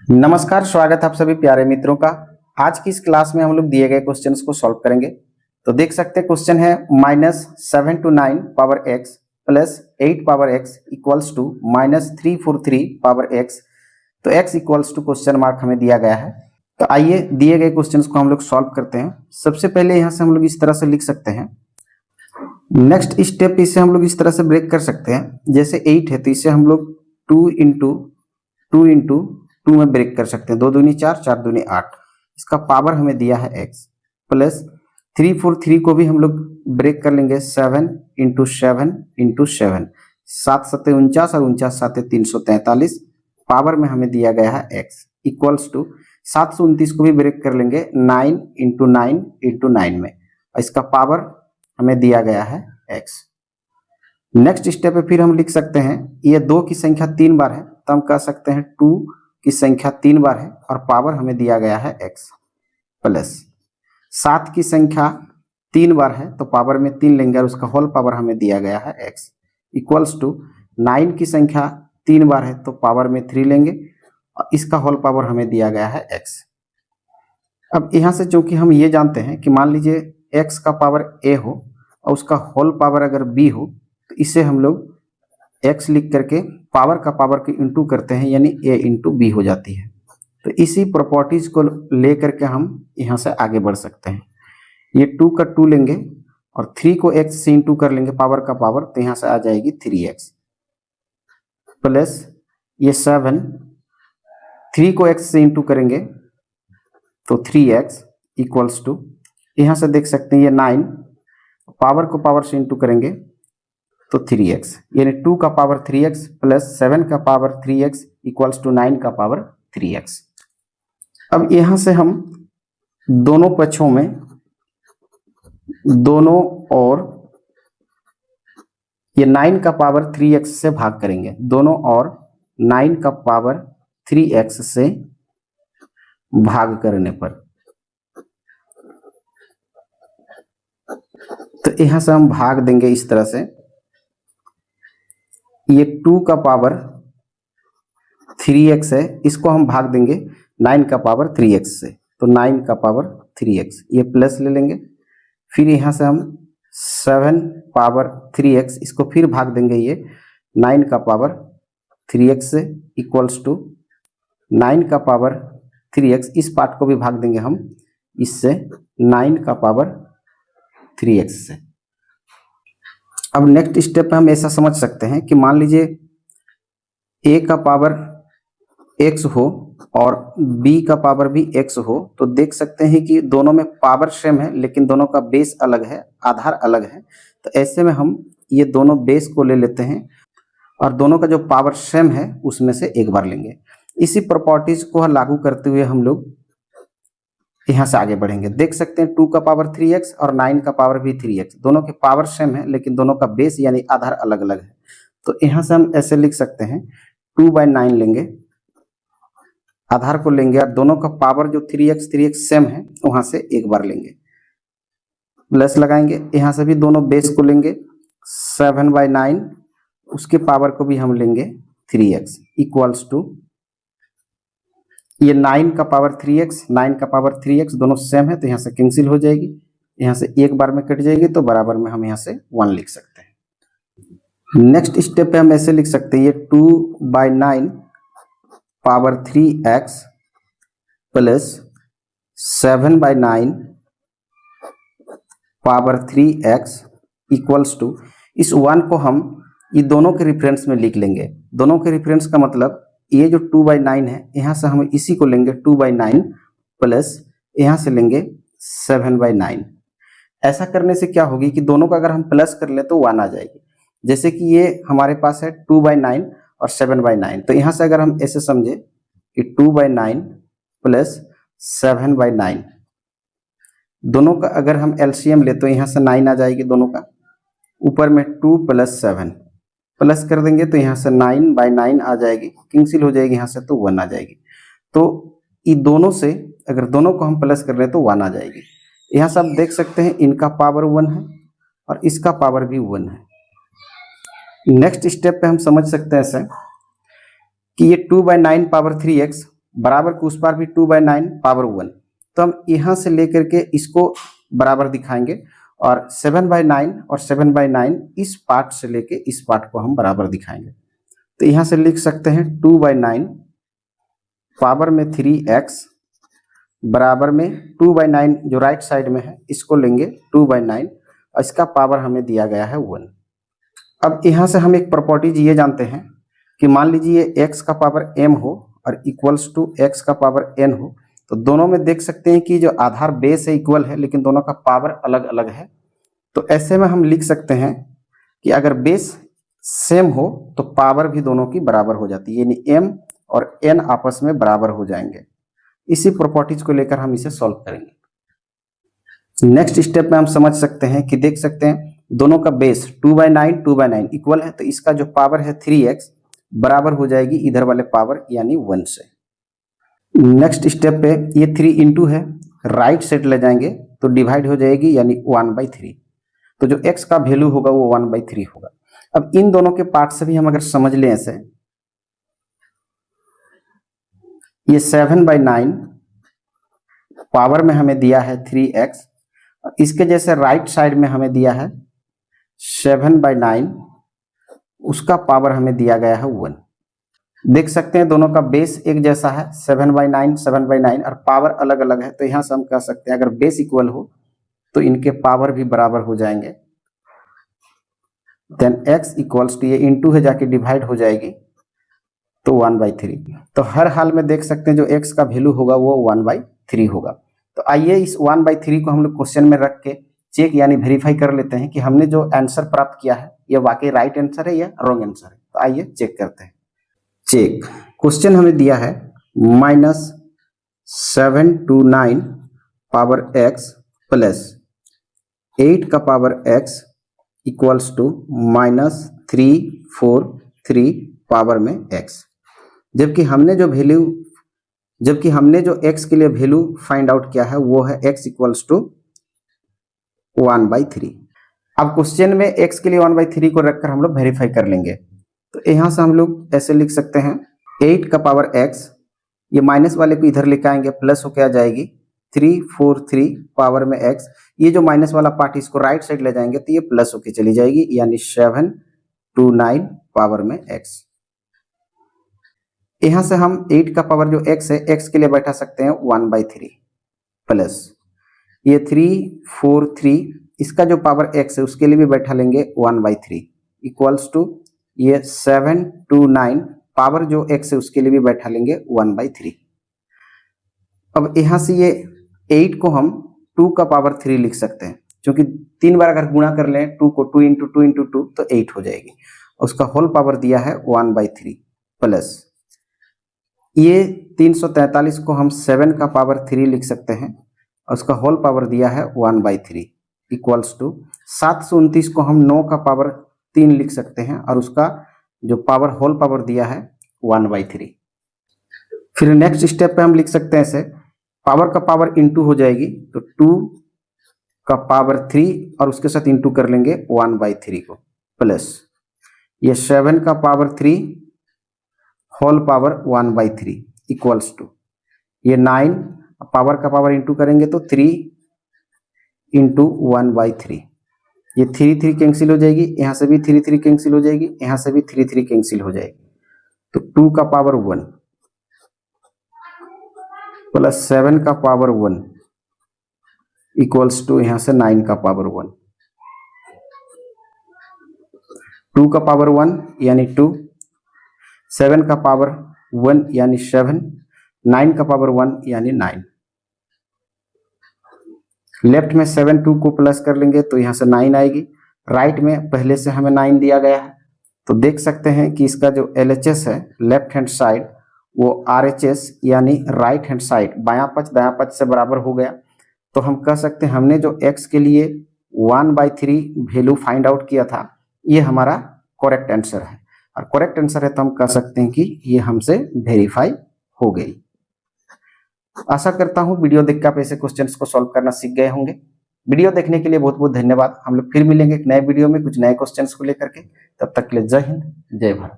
नमस्कार, स्वागत है आप सभी प्यारे मित्रों का। आज की इस क्लास में हम लोग दिए गए क्वेश्चंस को सॉल्व करेंगे। तो देख सकते हैं क्वेश्चन है -7 to 9 power x plus 8 power x equals to -343 power x। तो x equals to question mark हमें दिया गया है। तो आइए दिए गए क्वेश्चंस को हम लोग सॉल्व करते हैं। सबसे पहले यहाँ से हम लोग इस तरह से लिख सकते हैं। नेक्स्ट स्टेप इसे हम लोग इस तरह से ब्रेक कर सकते हैं। जैसे 8 है तो इसे हम लोग 2 में ब्रेक कर सकते हैं। 2 दूनी 4, 4 दूनी 8। इसका पावर हमें दिया है x प्लस 343 को भी हम लोग ब्रेक कर लेंगे 7 इंटू 7 इंटू 7। 7 सत्ते 49 और 49 साते 343। पावर में हमें दिया गया है x इक्वल्स टू 729 को भी ब्रेक कर लेंगे 9 इंटू 9 इंटू 9 में। इसका पावर हमें दिया गया है x। नेक्स्ट स्टेप पे फिर हम लिख सकते हैं, ये 2 की संख्या 3 बार है तो हम कह सकते हैं 2 की संख्या 3 बार है और पावर हमें दिया गया है x प्लस 7 की संख्या 3 बार है तो पावर में 3 लेंगे और उसका होल पावर हमें दिया गया है x इक्वल्स टू 9 की संख्या 3 बार है तो पावर में 3 लेंगे और इसका होल पावर हमें दिया गया है x। अब यहाँ से चूंकि हम ये जानते हैं कि मान लीजिए x का पावर a हो और उसका होल पावर अगर b हो तो इसे हम लोग x लिख करके पावर का पावर के इंटू करते हैं, यानी a इंटू बी हो जाती है। तो इसी प्रॉपर्टीज को लेकर के हम यहाँ से आगे बढ़ सकते हैं। ये 2 का 2 लेंगे और 3 को x से इंटू कर लेंगे पावर का पावर, तो यहाँ से आ जाएगी 3x प्लस ये 7, 3 को x से इंटू करेंगे तो 3x इक्वल्स टू, यहाँ से देख सकते हैं ये 9, पावर को पावर से इंटू करेंगे तो 3x, यानी 2 का पावर 3x प्लस 7 का पावर 3x इक्वल्स टू 9 का पावर 3x। अब यहां से हम दोनों पक्षों में दोनों और ये 9 का पावर 3x से भाग करेंगे, दोनों और 9 का पावर 3x से भाग करने पर। तो यहां से हम भाग देंगे इस तरह से, ये 2 का पावर 3x है, इसको हम भाग देंगे 9 का पावर 3x से, तो 9 का पावर 3x, ये प्लस ले लेंगे। फिर यहाँ से हम 7 पावर 3x, इसको फिर भाग देंगे ये 9 का पावर 3x से इक्वल्स टू 9 का पावर 3x, इस पार्ट को भी भाग देंगे हम इससे 9 का पावर 3x से। अब नेक्स्ट स्टेप पे हम ऐसा समझ सकते हैं कि मान लीजिए a का पावर x हो और b का पावर भी x हो, तो देख सकते हैं कि दोनों में पावर सेम है लेकिन दोनों का बेस अलग है, आधार अलग है। तो ऐसे में हम ये दोनों बेस को ले लेते हैं और दोनों का जो पावर सेम है उसमें से एक बार लेंगे। इसी प्रॉपर्टीज को लागू करते हुए हम लोग यहाँ से आगे बढ़ेंगे। देख सकते हैं 2 का पावर 3x और 9 का पावर भी 3x, दोनों के पावर सेम है लेकिन दोनों का बेस यानी आधार अलग अलग है। तो यहाँ से हम ऐसे लिख सकते हैं 2/9 लेंगे, आधार को लेंगे और दोनों का पावर जो 3x सेम है वहां से एक बार लेंगे, प्लस लगाएंगे। यहाँ से भी दोनों बेस को लेंगे 7/9, उसके पावर को भी हम लेंगे 3x इक्वल्स टू, ये 9 का पावर 3x, 9 का पावर 3x दोनों सेम है तो यहाँ से कैंसिल हो जाएगी, यहाँ से एक बार में कट जाएगी, तो बराबर में हम यहाँ से 1 लिख सकते हैं। नेक्स्ट स्टेप पे हम ऐसे लिख सकते हैं, ये 2/9 power 3x plus 7/9 power 3x equals to, इस 1 को हम ये दोनों के रेफरेंस में लिख लेंगे। दोनों के रेफरेंस का मतलब ये जो 2/9 है, यहाँ से हम इसी को लेंगे 2/9 प्लस यहाँ से लेंगे 7/9। ऐसा करने से क्या होगी कि दोनों का अगर हम प्लस कर ले तो 1 आ जाएगी। जैसे कि ये हमारे पास है 2/9 और 7/9, तो यहाँ से अगर हम ऐसे समझे कि 2/9 प्लस 7/9, दोनों का अगर हम एलसीएम ले तो यहाँ से 9 आ जाएगी, दोनों का ऊपर में 2 प्लस 7 प्लस कर देंगे तो यहाँ से 9/9 आ जाएगी, कैंसिल हो जाएगी यहाँ से तो 1 आ जाएगी। तो ये दोनों से अगर दोनों को हम प्लस कर ले तो 1 आ जाएगी। यहाँ से आप देख सकते हैं इनका पावर 1 है और इसका पावर भी 1 है। नेक्स्ट स्टेप पे हम समझ सकते हैं ऐसे कि ये 2/9 पावर 3x बराबर के उस पार भी 2/9 पावर 1। तो हम यहाँ से लेकर के इसको बराबर दिखाएंगे और 7/9 और 7/9 इस पार्ट से लेके इस पार्ट को हम बराबर दिखाएंगे। तो यहाँ से लिख सकते हैं 2/9 पावर में 3x बराबर में 2/9 जो राइट साइड में है इसको लेंगे 2/9 और इसका पावर हमें दिया गया है 1। अब यहाँ से हम एक प्रॉपर्टीज ये जानते हैं कि मान लीजिए x का पावर m हो और इक्वल्स टू x का पावर n हो, तो दोनों में देख सकते हैं कि जो आधार बेस है इक्वल है लेकिन दोनों का पावर अलग अलग है। तो ऐसे में हम लिख सकते हैं कि अगर बेस सेम हो तो पावर भी दोनों की बराबर हो जाती है, यानी m और n आपस में बराबर हो जाएंगे। इसी प्रॉपर्टीज को लेकर हम इसे सॉल्व करेंगे। नेक्स्ट स्टेप में हम समझ सकते हैं कि देख सकते हैं दोनों का बेस 2/9 इक्वल है, तो इसका जो पावर है 3x बराबर हो जाएगी इधर वाले पावर यानी 1 से। नेक्स्ट स्टेप पे ये 3 इंटू है, राइट साइड ले जाएंगे तो डिवाइड हो जाएगी यानी 1/3। तो जो x का वैल्यू होगा वो 1/3 होगा। अब इन दोनों के पार्ट से भी हम अगर समझ लें ऐसे, ये 7/9 पावर में हमें दिया है 3x, इसके जैसे राइट साइड में हमें दिया है 7/9, उसका पावर हमें दिया गया है 1। देख सकते हैं दोनों का बेस एक जैसा है 7/9 और पावर अलग अलग है, तो यहां से हम कह सकते हैं अगर बेस इक्वल हो तो इनके पावर भी बराबर हो जाएंगे। देन x इक्वल्स टू ये इंटू है जाके डिवाइड हो जाएगी तो 1/3। तो हर हाल में देख सकते हैं जो x का वैल्यू होगा वो 1/3 होगा। तो आइए इस 1/3 को हम लोग क्वेश्चन में रख के चेक यानी वेरीफाई कर लेते हैं कि हमने जो आंसर प्राप्त किया है ये वाकई राइट आंसर है या रॉन्ग आंसर है। तो आइए चेक करते हैं। चेक क्वेश्चन हमें दिया है -729 पावर x प्लस 8 का power x equals to -343 power में x। जबकि हमने जो x के लिए वैल्यू फाइंड आउट किया है वो है x इक्वल्स टू 1/3। अब क्वेश्चन में x के लिए 1/3 को रखकर हम लोग वेरीफाई कर लेंगे। तो यहाँ से हम लोग ऐसे लिख सकते हैं 8 का पावर x, ये माइनस वाले को इधर लेकर आएंगे प्लस होकर आ जाएगी 343 पावर में x। ये जो माइनस वाला पार्ट इसको राइट साइड ले जाएंगे तो ये प्लस होके चली जाएगी यानी 729 पावर में x। यहां से हम 8 का पावर जो x है x के लिए बैठा सकते हैं 1/3 प्लस ये 343 इसका जो पावर x है उसके लिए भी बैठा लेंगे 1/3 इक्वल्स टू ये 729 पावर जो x है उसके लिए भी बैठा लेंगे 1/3। अब यहां से ये 8 को हम 2 का पावर 3 लिख सकते हैं, क्योंकि 3 बार अगर गुणा कर लें 2 को 2 इंटू 2 इंटू 2 तो 8 हो जाएगी। उसका होल पावर दिया है 1/3 प्लस ये 343 को हम 7 का पावर 3 लिख सकते हैं और उसका होल पावर दिया है 1/3 इक्वल्स टू 729 को हम 9 का पावर 3 लिख सकते हैं और उसका जो पावर होल पावर दिया है 1/3। फिर नेक्स्ट स्टेप पे हम लिख सकते हैं ऐसे, पावर का पावर इंटू हो जाएगी तो 2 का पावर 3 और उसके साथ इंटू कर लेंगे 1/3 को प्लस ये 7 का power 3 whole power 1/3 equals to ये 9 पावर का पावर इंटू करेंगे तो 3 इंटू 1/3, ये 3 कैंसिल हो जाएगी, यहाँ से भी 3 कैंसिल हो जाएगी, यहाँ से भी 3 कैंसिल हो जाएगी। तो 2 का पावर 1 प्लस 7 का पावर 1 इक्वल्स टू यहाँ से 9 का पावर 1। 2 का पावर 1 यानी 2, 7 का पावर 1 यानी 7, 9 का पावर 1 यानी 9। लेफ्ट में 7 2 को प्लस कर लेंगे तो यहाँ से 9 आएगी, राइट में पहले से हमें 9 दिया गया है। तो देख सकते हैं कि इसका जो LHS है लेफ्ट हैंड साइड वो RHS यानी राइट हैंड साइड बायां पक्ष दायां पक्ष से बराबर हो गया। तो हम कह सकते हैं हमने जो x के लिए 1/3 वैल्यू फाइंड आउट किया था ये हमारा करेक्ट आंसर है, और करेक्ट आंसर है तो हम कह सकते हैं कि ये हमसे वेरीफाई हो गई। आशा करता हूं वीडियो देख के आप ऐसे क्वेश्चंस को सॉल्व करना सीख गए होंगे। वीडियो देखने के लिए बहुत बहुत धन्यवाद। हम लोग फिर मिलेंगे एक नए वीडियो में कुछ नए क्वेश्चंस को लेकर के। तब तक के लिए जय हिंद जय भारत।